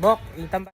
Bok, itamba.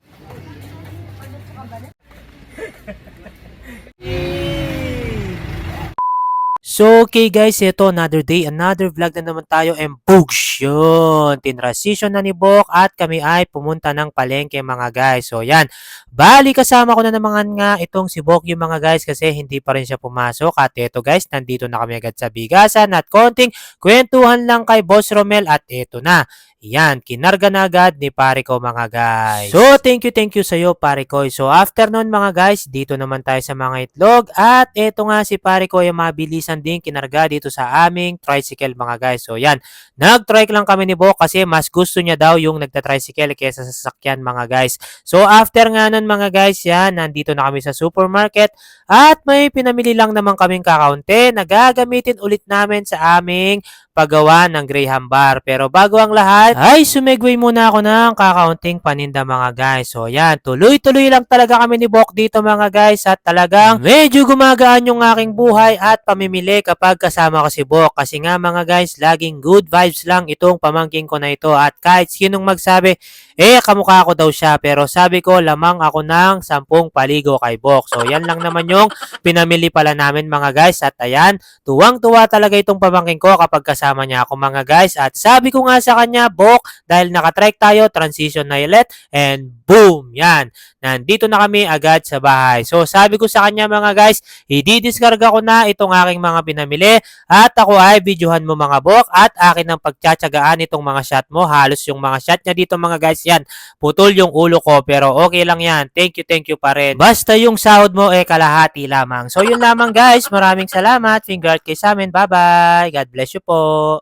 So, okay guys, ito another day, another vlog na naman tayo and boogs yun. Tinransition na ni Bok at kami ay pumunta ng palengke mga guys. So, yan. Bali, kasama ko na naman nga itong si Bok yung mga guys kasi hindi pa rin siya pumasok. At ito guys, nandito na kami agad sa bigasan at konting kwentuhan lang kay Boss Romel at ito na. Yan, kinarga na agad ni pare ko mga guys. So, thank you sa iyo pare ko. So, after nun mga guys, dito naman tayo sa mga itlog. At eto nga si pare ko yung mabilisan din kinarga dito sa aming tricycle mga guys. So, yan. Nag-trike lang kami ni Bok kasi mas gusto niya daw yung nagta-tricycle kaysa sa sasakyan mga guys. So, after nga nun mga guys, yan, nandito na kami sa supermarket. At may pinamili lang naman kaming kakaunti na gagamitin ulit namin sa aming paggawa ng Graham Bar. Pero bago ang lahat, ay sumegway muna ako ng kakaunting paninda mga guys. So yan, tuloy-tuloy lang talaga kami ni Bok dito mga guys at talagang medyo gumagaan yung aking buhay at pamimili kapag kasama ko si Bok. Kasi nga mga guys, laging good vibes lang itong pamangking ko na ito at kahit sinong magsabi, kamukha ko daw siya. Pero sabi ko, lamang ako ng 10 paligo kay Bok. So yan lang naman yung pinamili pala namin mga guys at ayan, tuwang-tuwa talaga itong pamangking ko kapag kasama niya ako mga guys. At sabi ko nga sa kanya, Bok, dahil nakatrike tayo, transition na ulit, and boom! Yan. Nandito na kami agad sa bahay. So sabi ko sa kanya mga guys, i-discarga ko na itong aking mga pinamili at ako ay videohan mo mga Bok at akin ang pagtsatsagaan itong mga shot mo. Halos yung mga shot niya dito mga guys yan. Putol yung ulo ko pero okay lang yan. Thank you pa rin. Basta yung sahod mo kalahati lamang. So yun lamang guys. Maraming salamat. Finger out kayo sa amin. Bye bye. God bless you po.